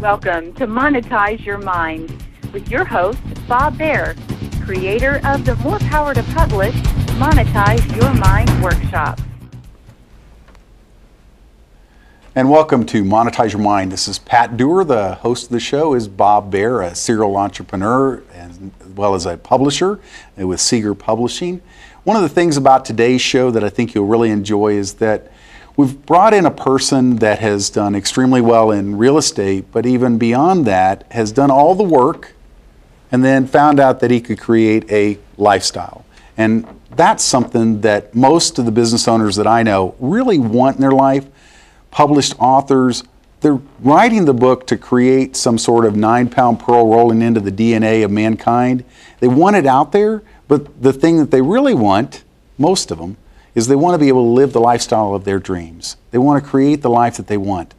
Welcome to Monetize Your Mind with your host, Bob Baer, creator of the More Power to Publish Monetize Your Mind workshop. And welcome to Monetize Your Mind. This is Pat Dewar. The host of the show is Bob Baer, a serial entrepreneur as well as a publisher with Seeger Publishing. One of the things about today's show that I think you'll really enjoy is that we've brought in a person that has done extremely well in real estate, but even beyond that, has done all the work and then found out that he could create a lifestyle. And that's something that most of the business owners that I know really want in their life. Published authors, they're writing the book to create some sort of 9-pound pearl rolling into the DNA of mankind. They want it out there, but the thing that they really want, most of them, is they want to be able to live the lifestyle of their dreams. They want to create the life that they want.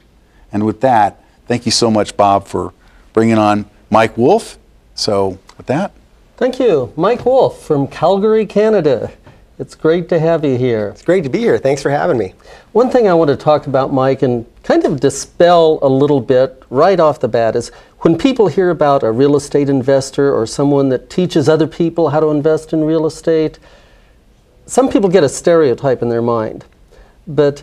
And with that, thank you so much, Bob, for bringing on Mike Wolf. So with that. Thank you. Mike Wolf from Calgary, Canada. It's great to have you here. It's great to be here. Thanks for having me. One thing I want to talk about, Mike, and kind of dispel a little bit right off the bat is when people hear about a real estate investor or someone that teaches other people how to invest in real estate, some people get a stereotype in their mind, but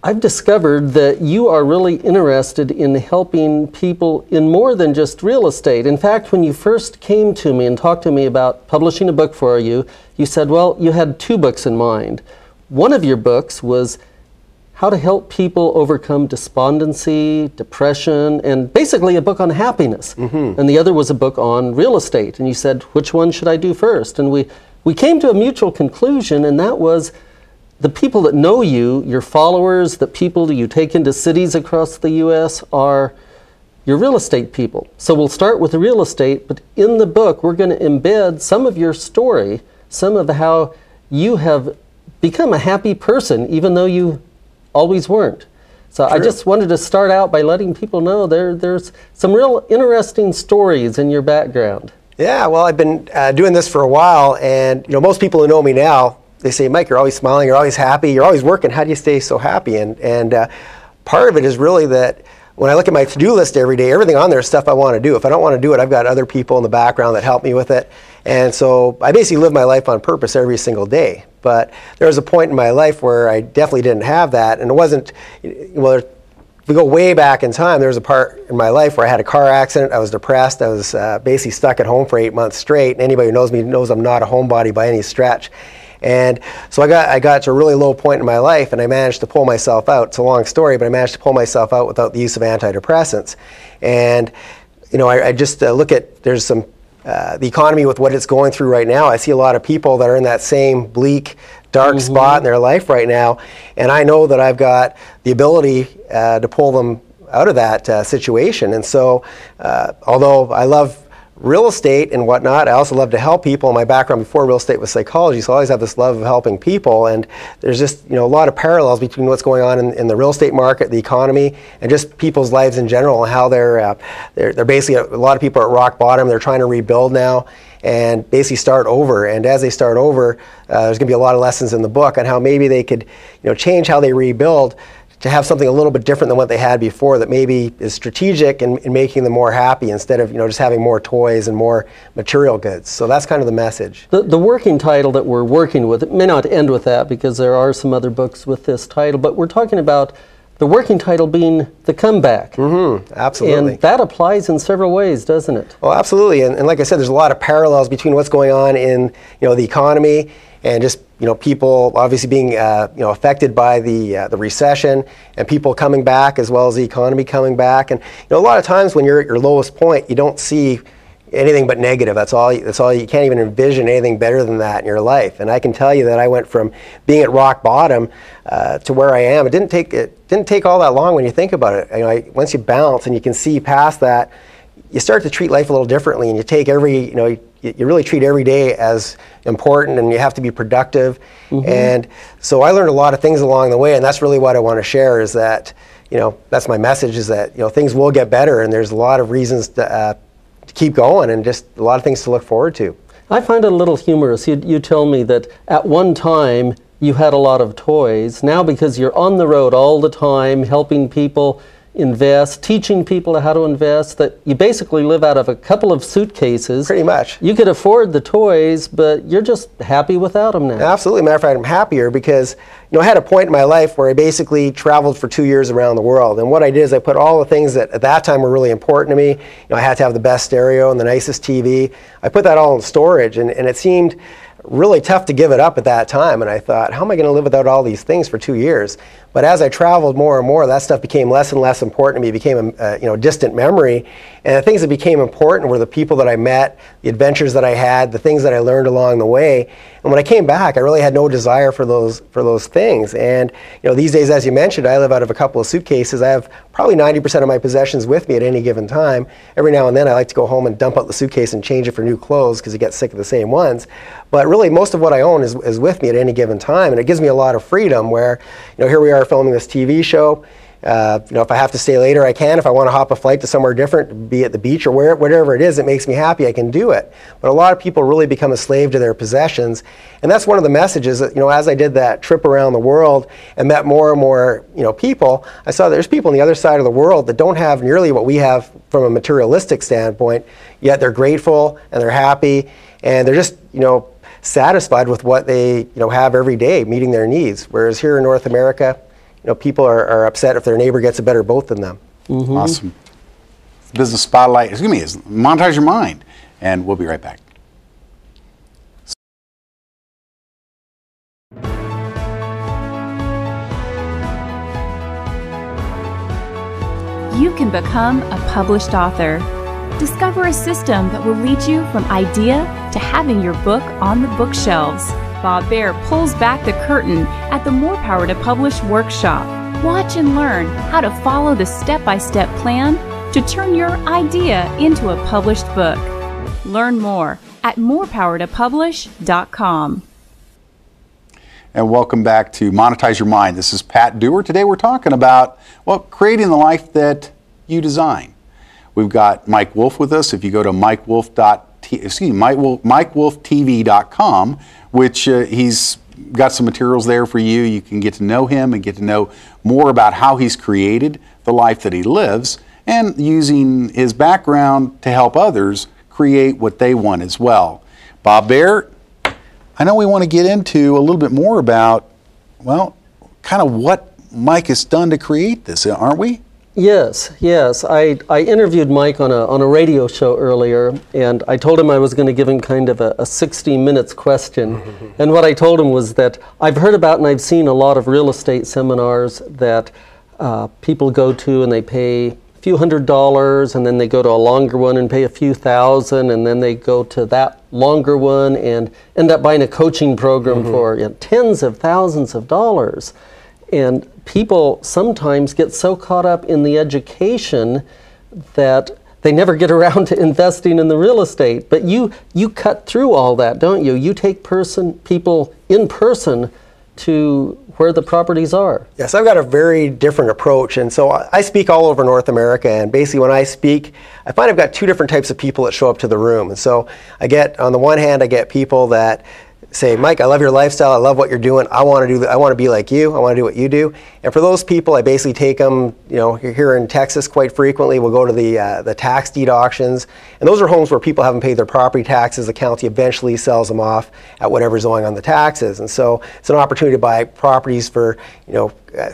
I've discovered that you are really interested in helping people in more than just real estate. In fact, when you first came to me and talked to me about publishing a book for you, you said, well, you had 2 books in mind. One of your books was how to help people overcome despondency, depression, and basically a book on happiness. And the other was a book on real estate. And you said, which one should I do first? And we came to a mutual conclusion, and that was the people that know you, your followers, the people that you take into cities across the U.S. are your real estate people. So we'll start with the real estate, but in the book we're going to embed some of your story, some of how you have become a happy person, even though you always weren't. So I just wanted to start out by letting people know there's some real interesting stories in your background. Yeah, well, I've been doing this for a while, and most people who know me now, they say, Mike, you're always smiling, you're always happy, you're always working. How do you stay so happy? And part of it is really that when I look at my to-do list every day, everything on there is stuff I want to do. If I don't want to do it, I've got other people in the background that help me with it. And so I basically live my life on purpose every single day. But there was a point in my life where I definitely didn't have that. And it wasn't, well, if we go way back in time, there was a part in my life where I had a car accident. I was depressed. I was basically stuck at home for 8 months straight. And anybody who knows me knows I'm not a homebody by any stretch. And so I got to a really low point in my life, and I managed to pull myself out. It's a long story, but I managed to pull myself out without the use of antidepressants. And I just look at, there's some the economy with what it's going through right now. I see a lot of people that are in that same bleak, dark spot in their life right now, and I know that I've got the ability to pull them out of that situation. And so although I love real estate and whatnot, I also love to help people. My background before real estate was psychology, so I always have this love of helping people. And there's just a lot of parallels between what's going on in the real estate market, the economy, and just people's lives in general, and how they're basically, a lot of people are at rock bottom. They're trying to rebuild now and basically start over. And as they start over, there's going to be a lot of lessons in the book on how maybe they could change how they rebuild to have something a little bit different than what they had before, that maybe is strategic in making them more happy instead of just having more toys and more material goods. So that's kind of the message. The working title that we're working with, it may not end with that because there are some other books with this title, but we're talking about the working title being The Comeback. Absolutely. And that applies in several ways, doesn't it? Well, absolutely. And like I said, there's a lot of parallels between what's going on in the economy and just people obviously being affected by the recession, and people coming back as well as the economy coming back. And a lot of times when you're at your lowest point, you don't see anything but negative. That's all. You can't even envision anything better than that in your life. And I can tell you that I went from being at rock bottom to where I am. It didn't take all that long when you think about it. Once you bounce and you can see past that, you start to treat life a little differently, and you take you really treat every day as important, and you have to be productive. And so I learned a lot of things along the way, and that's really what I want to share, is that, that's my message, is that, things will get better, and there's a lot of reasons to keep going, and just a lot of things to look forward to. I find it a little humorous. You tell me that at one time you had a lot of toys. Now, because you're on the road all the time helping people invest, teaching people how to invest, that you basically live out of a couple of suitcases. Pretty much. You could afford the toys, but you're just happy without them now. Absolutely. Matter of fact, I'm happier because, I had a point in my life where I basically traveled for 2 years around the world. And what I did is I put all the things that at that time were really important to me. I had to have the best stereo and the nicest TV. I put that all in storage, and it seemed really tough to give it up at that time. And I thought, how am I going to live without all these things for 2 years? But as I traveled more and more, that stuff became less and less important to me. It became a distant memory. And the things that became important were the people that I met, the adventures that I had, the things that I learned along the way. And when I came back, I really had no desire for those things. And these days, as you mentioned, I live out of a couple of suitcases. I have probably 90% of my possessions with me at any given time. Every now and then, I like to go home and dump out the suitcase and change it for new clothes because you get sick of the same ones. But really, most of what I own is with me at any given time, and it gives me a lot of freedom. Where here we are filming this TV show. If I have to stay later, I can. If I want to hop a flight to somewhere different, be at the beach or whatever it is that makes me happy, I can do it. But a lot of people really become a slave to their possessions, and that's one of the messages that, as I did that trip around the world and met more and more, people, I saw there's people on the other side of the world that don't have nearly what we have from a materialistic standpoint, yet they're grateful and they're happy and they're just, satisfied with what they, have every day, meeting their needs. Whereas here in North America, people are upset if their neighbor gets a better boat than them. Mm-hmm. Awesome. Business Spotlight, is Monetize Your Mind. And we'll be right back. You can become a published author. Discover a system that will lead you from idea to having your book on the bookshelves. Bob Baer pulls back the curtain at the More Power to Publish workshop. Watch and learn how to follow the step-by-step plan to turn your idea into a published book. Learn more at morepowertopublish.com. And welcome back to Monetize Your Mind. This is Pat Dewar. Today we're talking about, creating the life that you design. We've got Mike Wolf with us. If you go to MikeWolfTV.com, which he's got some materials there for you. You can get to know him and get to know more about how he's created the life that he lives and using his background to help others create what they want as well. Bob Baer, I know we want to get into a little bit more about, kind of what Mike has done to create this, aren't we? Yes. I interviewed Mike on a radio show earlier, and I told him I was going to give him kind of a 60 minutes question. And what I told him was that I've heard about and I've seen a lot of real estate seminars that people go to and they pay a few $100s, and then they go to a longer one and pay a few thousand, and then they go to that longer one and end up buying a coaching program for tens of thousands of dollars. And people sometimes get so caught up in the education that they never get around to investing in the real estate. But you cut through all that, don't you? You take people in person to where the properties are. Yes, I've got a very different approach. And so I speak all over North America. And basically when I speak, I find I've got two different types of people that show up to the room. And so on the one hand, I get people that say, Mike, I love your lifestyle. I love what you're doing. I want to be like you. I want to do what you do. And for those people, I basically take them, here in Texas quite frequently. We'll go to the tax deed auctions. And those are homes where people haven't paid their property taxes. The county eventually sells them off at whatever's owing on the taxes. And so it's an opportunity to buy properties for,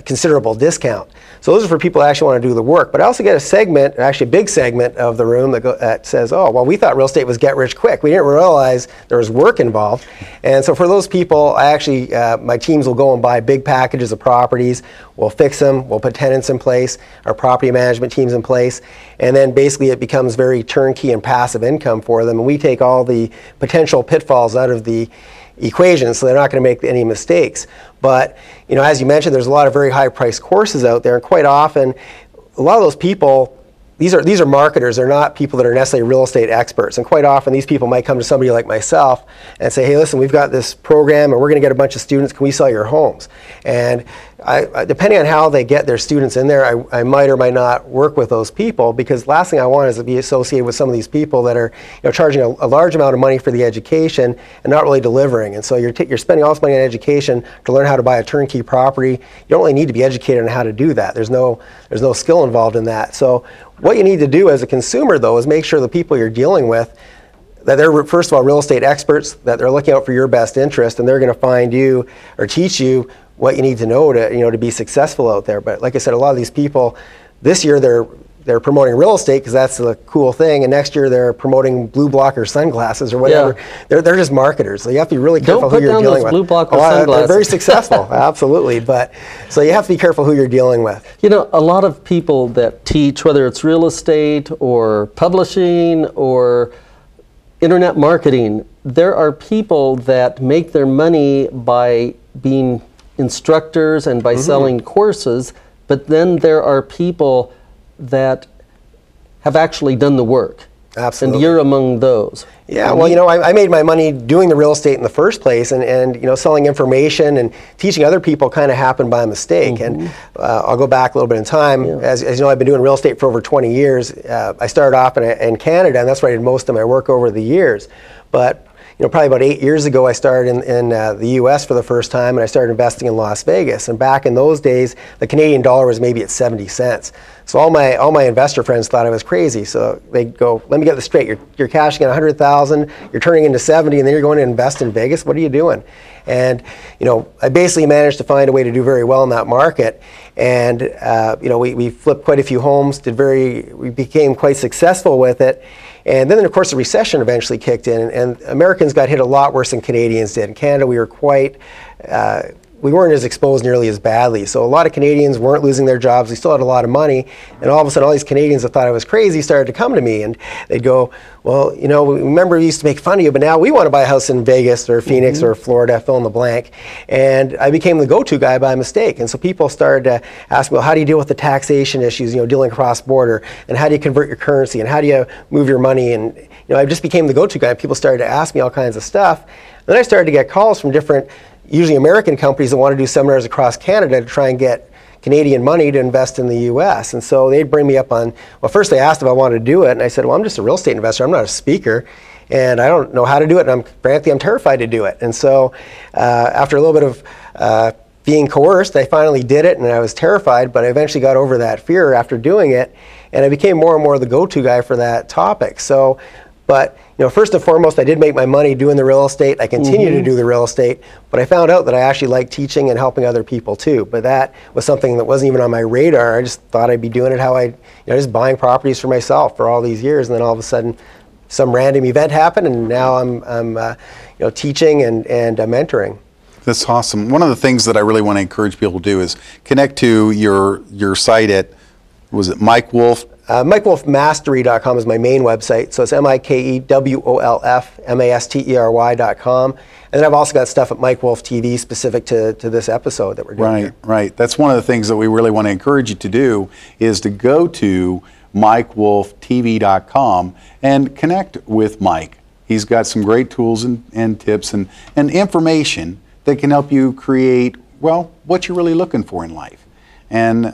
considerable discount. So those are for people that actually want to do the work. But I also get a segment, actually a big segment of the room that says, we thought real estate was get rich quick. We didn't realize there was work involved. And so for those people, my teams will go and buy big packages of properties. We'll fix them. We'll put tenants in place, our property management teams in place. And then basically it becomes very turnkey and passive income for them. And we take all the potential pitfalls out of the equation, so they're not going to make any mistakes. But as you mentioned, there's a lot of very high-priced courses out there, and quite often, a lot of those people, these are marketers. They're not people that are necessarily real estate experts. And quite often, these people might come to somebody like myself and say, hey, listen, we've got this program, and we're going to get a bunch of students. Can we sell your homes? And depending on how they get their students in there, I might or might not work with those people, because last thing I want is to be associated with some of these people that are charging a large amount of money for the education and not really delivering. And so you're spending all this money on education to learn how to buy a turnkey property. You don't really need to be educated on how to do that. There's no skill involved in that. So what you need to do as a consumer, though, is make sure the people you're dealing with, that they're, first of all, real estate experts, that they're looking out for your best interest, and they're going to find you or teach you what you need to know to be successful out there. But like I said, a lot of these people, this year they're promoting real estate because that's the cool thing, and next year they're promoting blue blocker sunglasses or whatever. Yeah. They're just marketers, so you have to be really careful who you're dealing with. Don't put down those blue blocker sunglasses. They're very successful, absolutely. But so you have to be careful who you're dealing with. You know, a lot of people that teach, whether it's real estate or publishing or internet marketing, there are people that make their money by being instructors and by selling courses, but then there are people that have actually done the work. Absolutely. And you're among those. Yeah, well, I made my money doing the real estate in the first place, and selling information and teaching other people kind of happened by mistake. And I'll go back a little bit in time. Yeah. As you know, I've been doing real estate for over 20 years. I started off in Canada, and that's where I did most of my work over the years. But probably about 8 years ago, I started in the U.S. for the first time, and I started investing in Las Vegas. And back in those days, the Canadian dollar was maybe at 70 cents. So all my investor friends thought I was crazy. So they'd go, "Let me get this straight. You're cashing in 100,000, you're turning into 70, and then you're going to invest in Vegas. What are you doing?" And I basically managed to find a way to do very well in that market. And we flipped quite a few homes. We became quite successful with it. And then, of course, the recession eventually kicked in, and Americans got hit a lot worse than Canadians did. In Canada, we weren't as exposed nearly as badly. So a lot of Canadians weren't losing their jobs. They still had a lot of money. And all of a sudden, all these Canadians that thought I was crazy started to come to me. And they'd go, "Well, remember we used to make fun of you, but now we want to buy a house in Vegas or Phoenix or Florida, fill in the blank." And I became the go-to guy by mistake. And so people started to ask me, "Well, how do you deal with the taxation issues, dealing cross-border? And how do you convert your currency? And how do you move your money?" And I just became the go-to guy. People started to ask me all kinds of stuff. And then I started to get calls from different, usually American companies that want to do seminars across Canada to try and get Canadian money to invest in the U.S. And so they'd bring me up on, well, first they asked if I wanted to do it, and I said, "Well, I'm just a real estate investor. I'm not a speaker, and I don't know how to do it, and frankly, I'm terrified to do it." And so after a little bit of being coerced, I finally did it, and I was terrified, but I eventually got over that fear after doing it, and I became more and more the go-to guy for that topic. So, but first and foremost, I did make my money doing the real estate. I continue to do the real estate, but I found out that I actually like teaching and helping other people too. But that was something that wasn't even on my radar. I just thought I'd be doing it just buying properties for myself for all these years, and then all of a sudden, some random event happened, and now I'm teaching and mentoring. That's awesome. One of the things that I really want to encourage people to do is connect to your site at, was it Mike Wolf? MikeWolfMastery.com is my main website. So it's MikeWolfMastery.com. And then I've also got stuff at Mike Wolf TV specific to this episode that we're doing here. Right. That's one of the things that we really want to encourage you to do, is to go to MikeWolfTV.com and connect with Mike. He's got some great tools and tips and information that can help you create, well, what you're really looking for in life. And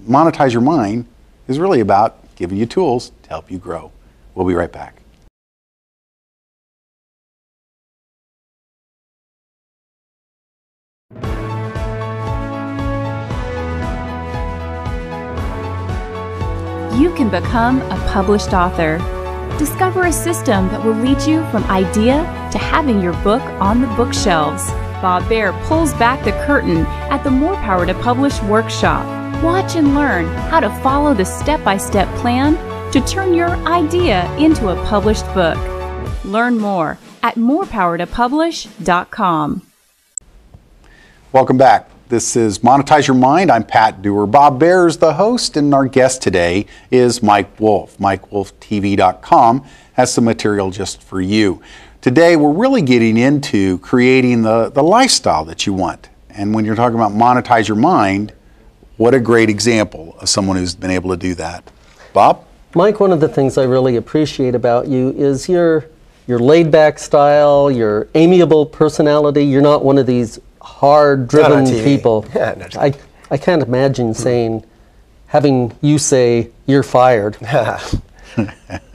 Monetize Your Mind is really about giving you tools to help you grow. We'll be right back. You can become a published author. Discover a system that will lead you from idea to having your book on the bookshelves. Bob Baer pulls back the curtain at the More Power to Publish workshop. Watch and learn how to follow the step-by-step plan to turn your idea into a published book. Learn more at morepowertopublish.com. Welcome back. This is Monetize Your Mind. I'm Pat Dewar. Bob Baer is the host, and our guest today is Mike Wolf. MikeWolfTV.com has some material just for you. Today, we're really getting into creating the lifestyle that you want. And when you're talking about Monetize Your Mind, what a great example of someone who's been able to do that. Bob? Mike, one of the things I really appreciate about you is your laid-back style, your amiable personality. You're not one of these hard-driven people. Yeah, I I can't imagine having you say, "You're fired."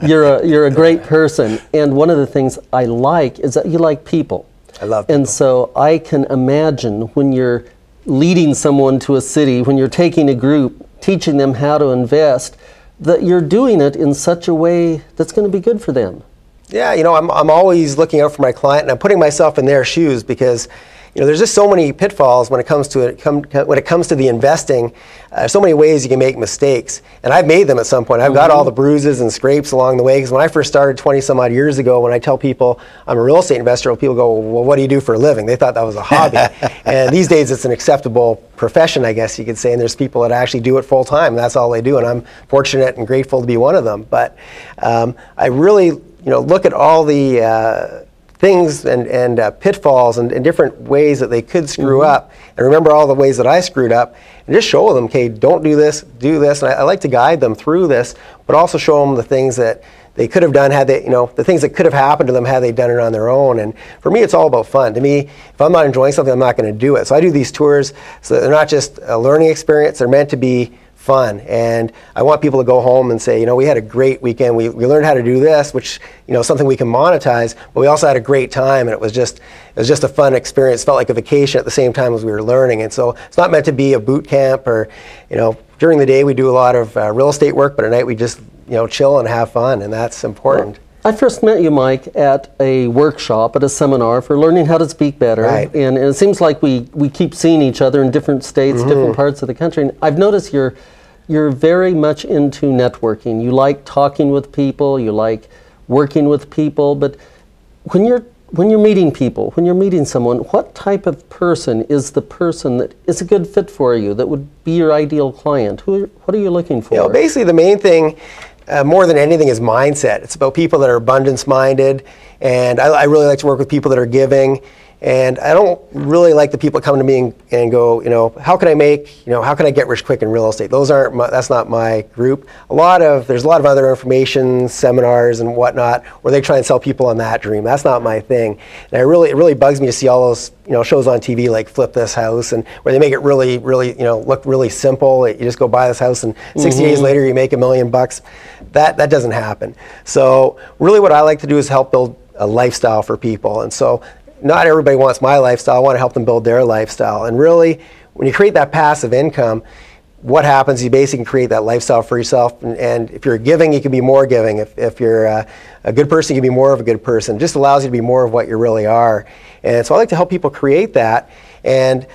You're a great person, and one of the things I like is that you like people. I love people. And so I can imagine when you're leading someone to a city, when you're taking a group, teaching them how to invest, that you're doing it in such a way that's going to be good for them. Yeah, I'm always looking out for my client, and I'm putting myself in their shoes because there's just so many pitfalls when it comes to the investing. So many ways you can make mistakes, and I've made them at some point. I've got all the bruises and scrapes along the way, because when I first started 20 some odd years ago, when I tell people I'm a real estate investor, people go, "Well, what do you do for a living?" They thought that was a hobby. And these days it's an acceptable profession, I guess you could say, and there's people that actually do it full time. That's all they do, and I'm fortunate and grateful to be one of them. But I really look at all the things and pitfalls and different ways that they could screw up, and remember all the ways that I screwed up, and just show them, okay, don't do this, do this. And I like to guide them through this, but also show them the things that they could have done had they, the things that could have happened to them had they done it on their own. And for me, it's all about fun. To me, if I'm not enjoying something, I'm not going to do it. So I do these tours so that they're not just a learning experience, they're meant to be fun. And I want people to go home and say, we had a great weekend. We learned how to do this, which, something we can monetize, but we also had a great time, and it was just a fun experience. It felt like a vacation at the same time as we were learning. And so it's not meant to be a boot camp, or, during the day we do a lot of real estate work, but at night we just, chill and have fun, and that's important. Well, I first met you, Mike, at a workshop, at a seminar for learning how to speak better. Right. And it seems like we keep seeing each other in different states, different parts of the country. And I've noticed you're very much into networking. You like talking with people, you like working with people, but when you're meeting people, when you're meeting someone, what type of person is the person that is a good fit for you, that would be your ideal client? What are you looking for? Basically the main thing, more than anything, is mindset. It's about people that are abundance-minded, and I really like to work with people that are giving. And I don't really like the people that come to me and go, how can I get rich quick in real estate? That's not my group. There's a lot of other information, seminars and whatnot, where they try and sell people on that dream. That's not my thing. And it really bugs me to see all those, shows on TV like Flip This House, and where they make it really, look really simple. You just go buy this house, and 60 days later you make $1 million. That doesn't happen. So really what I like to do is help build a lifestyle for people. And so not everybody wants my lifestyle. I want to help them build their lifestyle. And really, when you create that passive income, what happens, you basically can create that lifestyle for yourself. And if you're giving, you can be more giving. If you're a good person, you can be more of a good person. It just allows you to be more of what you really are. And so I like to help people create that. And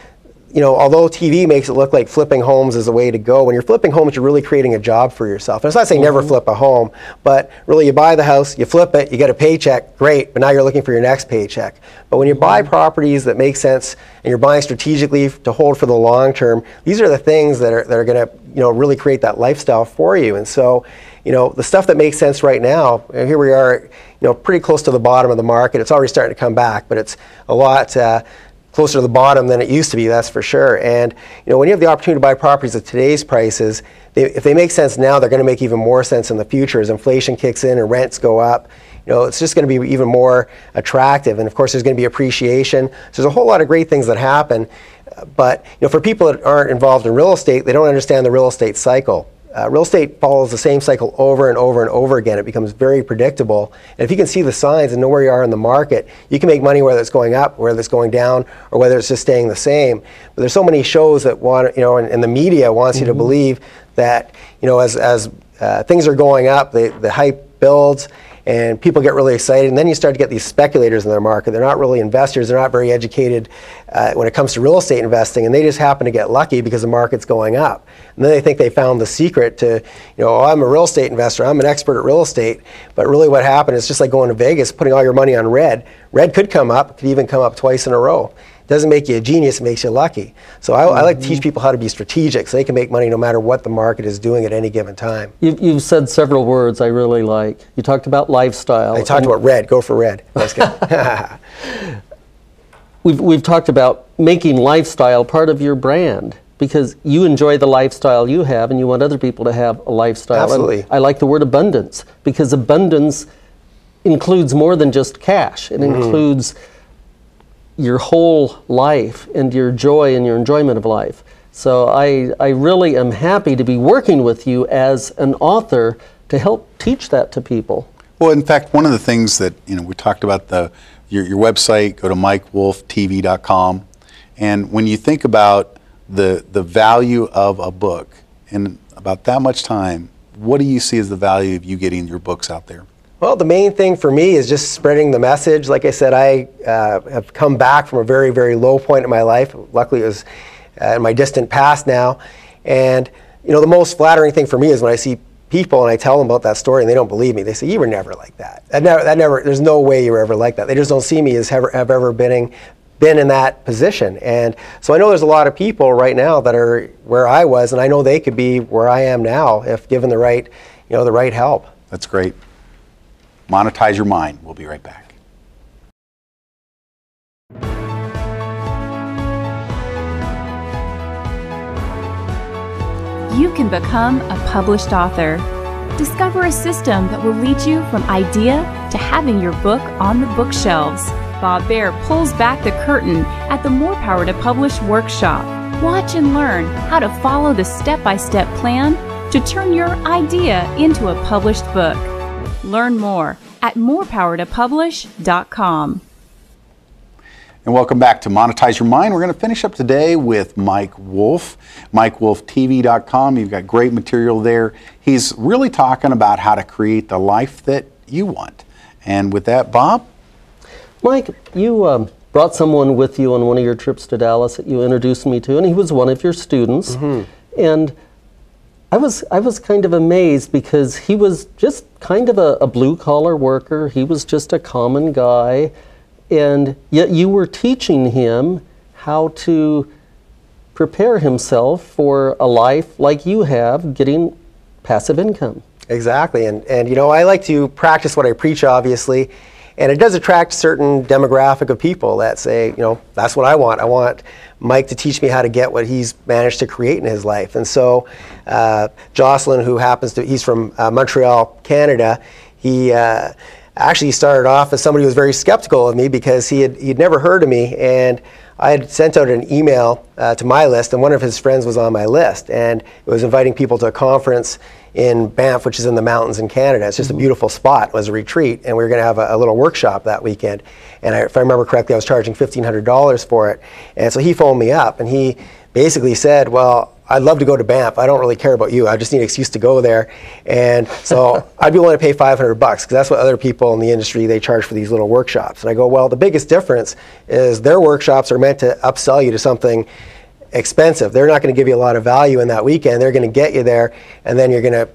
although TV makes it look like flipping homes is a way to go, when you're flipping homes, you're really creating a job for yourself. And it's not saying never flip a home, but really you buy the house, you flip it, you get a paycheck, great, but now you're looking for your next paycheck. But when you buy properties that make sense, and you're buying strategically to hold for the long term, these are the things that are going to really create that lifestyle for you. And so the stuff that makes sense right now, here we are, pretty close to the bottom of the market. It's already starting to come back, but it's a lot closer to the bottom than it used to be, that's for sure. And when you have the opportunity to buy properties at today's prices, if they make sense now, they're going to make even more sense in the future as inflation kicks in and rents go up. It's just going to be even more attractive. And of course, there's going to be appreciation. So there's a whole lot of great things that happen. But for people that aren't involved in real estate, they don't understand the real estate cycle. Real estate follows the same cycle over and over and over again. It becomes very predictable. And if you can see the signs and know where you are in the market, you can make money whether it's going up, whether it's going down, or whether it's just staying the same. But there's so many shows that want, and the media wants you to believe that, as things are going up, the hype builds, and people get really excited, and then you start to get these speculators in their market. They're not really investors. They're not very educated when it comes to real estate investing, and they just happen to get lucky because the market's going up. And then they think they found the secret to, I'm a real estate investor, I'm an expert at real estate. But really what happened is just like going to Vegas, putting all your money on red. Red could come up, could even come up twice in a row. It doesn't make you a genius, it makes you lucky. So I like to teach people how to be strategic so they can make money no matter what the market is doing at any given time. You've said several words I really like. You talked about lifestyle. I talked about red. Go for red. That's good. We've talked about making lifestyle part of your brand, because you enjoy the lifestyle you have and you want other people to have a lifestyle. Absolutely. And I like the word abundance, because abundance includes more than just cash. It includes your whole life and your joy and your enjoyment of life. So I really am happy to be working with you as an author to help teach that to people. Well, in fact, one of the things that, we talked about your website, go to mikewolftv.com, and when you think about the value of a book in about that much time, what do you see as the value of you getting your books out there? Well, the main thing for me is just spreading the message. Like I said, I have come back from a very, very low point in my life. Luckily, it was in my distant past now. And, the most flattering thing for me is when I see people and I tell them about that story and they don't believe me. They say, you were never like that. There's no way you were ever like that. They just don't see me as have ever been in that position. And so I know there's a lot of people right now that are where I was, and I know they could be where I am now if given the right, the right help. That's great. Monetize your mind. We'll be right back. You can become a published author. Discover a system that will lead you from idea to having your book on the bookshelves. Bob Baer pulls back the curtain at the More Power to Publish workshop. Watch and learn how to follow the step-by-step plan to turn your idea into a published book. Learn more at morepowertopublish.com. And welcome back to Monetize Your Mind. We're going to finish up today with Mike Wolf, mikewolftv.com. You've got great material there. He's really talking about how to create the life that you want. And with that, Bob? Mike, you brought someone with you on one of your trips to Dallas that you introduced me to, and he was one of your students. Mm-hmm. And I was kind of amazed because he was just kind of a blue-collar worker. He was just a common guy. And yet you were teaching him how to prepare himself for a life like you have, getting passive income. Exactly. And I like to practice what I preach, obviously. And it does attract a certain demographic of people that say, that's what I want. I want Mike to teach me how to get what he's managed to create in his life. And so Jocelyn, who he's from Montreal, Canada, he actually started off as somebody who was very skeptical of me because he'd never heard of me, and I had sent out an email to my list, and one of his friends was on my list, and it was inviting people to a conference in Banff, which is in the mountains in Canada. It's just a beautiful spot. It was a retreat, and we were going to have a little workshop that weekend. And if I remember correctly, I was charging $1,500 for it. And so he phoned me up, and he basically said, well, I'd love to go to Banff. I don't really care about you. I just need an excuse to go there. And so I'd be willing to pay $500 because that's what other people in the industry, they charge for these little workshops. And I go, well, the biggest difference is their workshops are meant to upsell you to something expensive. They're not going to give you a lot of value in that weekend. They're going to get you there, and then you're going to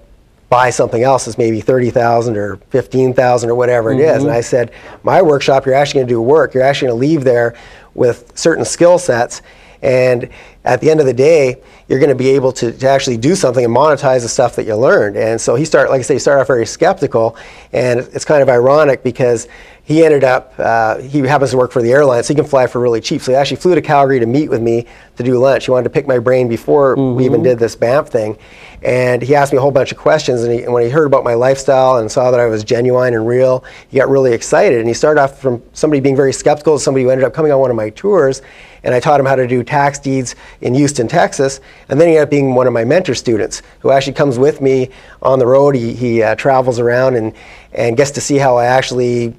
buy something else that's maybe $30,000 or $15,000 or whatever it is. And I said, my workshop, you're actually going to do work. You're actually going to leave there with certain skill sets. And at the end of the day, you're going to be able to actually do something and monetize the stuff that you learned. And so he started off very skeptical. And it's kind of ironic because he ended up, he happens to work for the airline, so he can fly for really cheap. So he actually flew to Calgary to meet with me to do lunch. He wanted to pick my brain before we even did this Banff thing. And he asked me a whole bunch of questions. And when he heard about my lifestyle and saw that I was genuine and real, he got really excited. And he started off from somebody being very skeptical to somebody who ended up coming on one of my tours. And I taught him how to do tax deeds in Houston, Texas. And then he ended up being one of my mentor students who actually comes with me on the road. He travels around and gets to see how I actually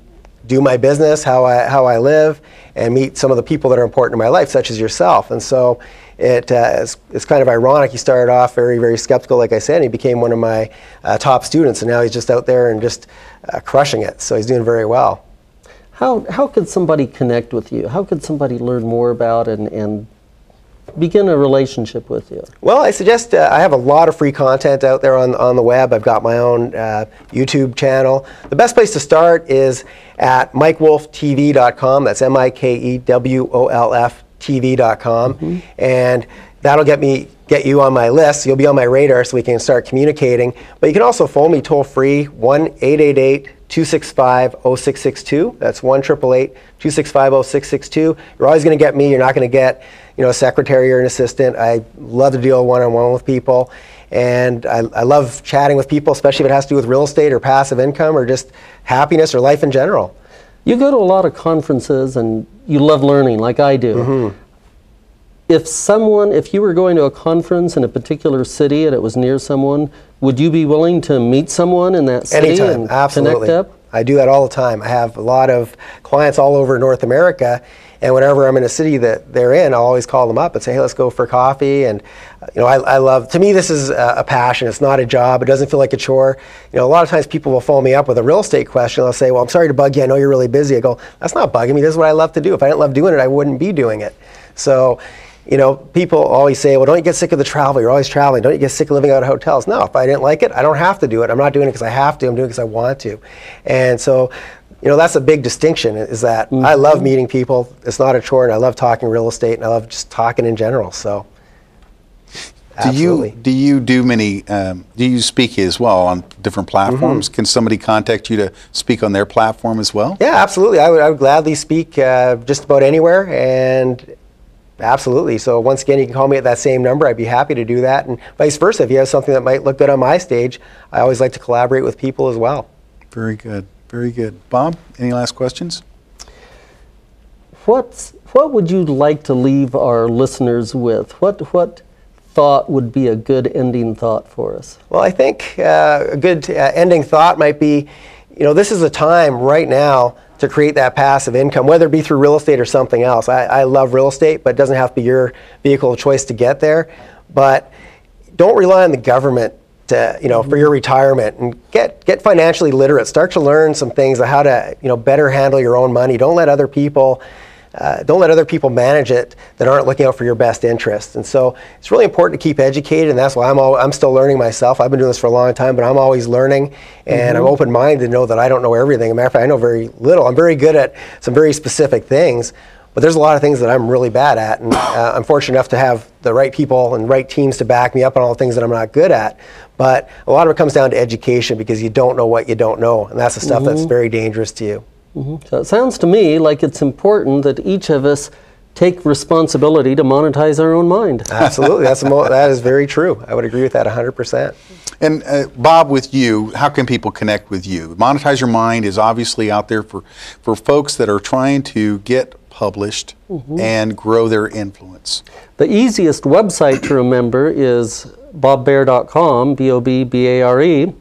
do my business, how I live, and meet some of the people that are important in my life, such as yourself. And so it's kind of ironic. He started off very, very skeptical, like I said, and he became one of my top students. And now he's just out there and just crushing it. So he's doing very well. How could somebody connect with you? How could somebody learn more about and begin a relationship with you? Well, I suggest I have a lot of free content out there on the web. I've got my own YouTube channel. The best place to start is at mikewolftv.com. That's MIKEWOLF TV.com. And that'll get you on my list. You'll be on my radar so we can start communicating. But you can also phone me toll free, 1-888-265-0662. That's 1-888-265-0662. You're always going to get me. You're not going to get a secretary or an assistant. I love to deal one-on-one with people. And I love chatting with people, especially if it has to do with real estate or passive income or just happiness or life in general. You go to a lot of conferences and you love learning like I do. if you were going to a conference in a particular city and it was near someone, would you be willing to meet someone in that city Anytime, and absolutely. connect up? I do that all the time. I have a lot of clients all over North America, and whenever I'm in a city that they're in, I'll always call them up and say, hey, let's go for coffee. And I love, to me, this is a passion. It's not a job. It doesn't feel like a chore. A lot of times people will phone me up with a real estate question. They'll say, well, I'm sorry to bug you. I know you're really busy. I go, that's not bugging me. This is what I love to do. If I didn't love doing it, I wouldn't be doing it. So, people always say, well, don't you get sick of the travel? You're always traveling. Don't you get sick of living out of hotels? No, if I didn't like it, I don't have to do it. I'm not doing it because I have to. I'm doing it because I want to. And so, that's a big distinction, is that I love meeting people. It's not a chore, and I love talking real estate, and I love just talking in general. So, absolutely. Do you do many, do you speak as well on different platforms? Can somebody contact you to speak on their platform as well? Yeah, absolutely. I would gladly speak just about anywhere, and absolutely. So once again, you can call me at that same number. I'd be happy to do that. And vice versa, if you have something that might look good on my stage, I always like to collaborate with people as well. Very good. Very good. Bob, any last questions? What would you like to leave our listeners with? What thought would be a good ending thought for us? Well, I think a good ending thought might be, this is a time right now to create that passive income, whether it be through real estate or something else. I love real estate, but it doesn't have to be your vehicle of choice to get there. But don't rely on the government to, for your retirement, and get financially literate. Start to learn some things on how to, better handle your own money. Don't let other people manage it that aren't looking out for your best interest. And so it's really important to keep educated, and that's why I'm still learning myself. I've been doing this for a long time, but I'm always learning, and I'm open-minded to know that I don't know everything. As a matter of fact, I know very little. I'm very good at some very specific things, but there's a lot of things that I'm really bad at, and I'm fortunate enough to have the right people and right teams to back me up on all the things that I'm not good at. But a lot of it comes down to education, because you don't know what you don't know, and that's the stuff that's very dangerous to you. So it sounds to me like it's important that each of us take responsibility to monetize our own mind. Absolutely. That is very true. I would agree with that 100%. And Bob, with you, how can people connect with you? Monetize Your Mind is obviously out there for folks that are trying to get published and grow their influence. The easiest website to remember is bobbear.com, B-O-B-B-A-R-E.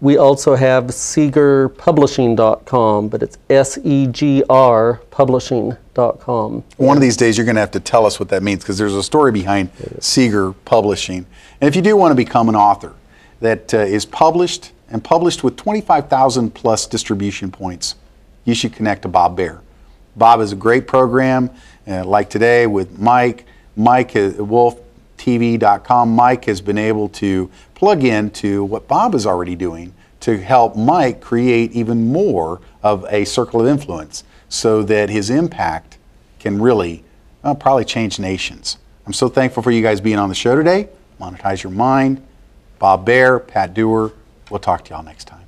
We also have seegerpublishing.com, but it's S-E-G-R publishing.com. One of these days you're going to have to tell us what that means, because there's a story behind Seeger Publishing. And if you do want to become an author that is published with 25,000 plus distribution points, you should connect to Bob Bear. Bob is a great program, like today with Mike. Mike at wolftv.com. Mike has been able to plug into what Bob is already doing to help Mike create even more of a circle of influence, so that his impact can really probably change nations. I'm so thankful for you guys being on the show today. Monetize Your Mind. Bob Bear, Pat Dewar. We'll talk to y'all next time.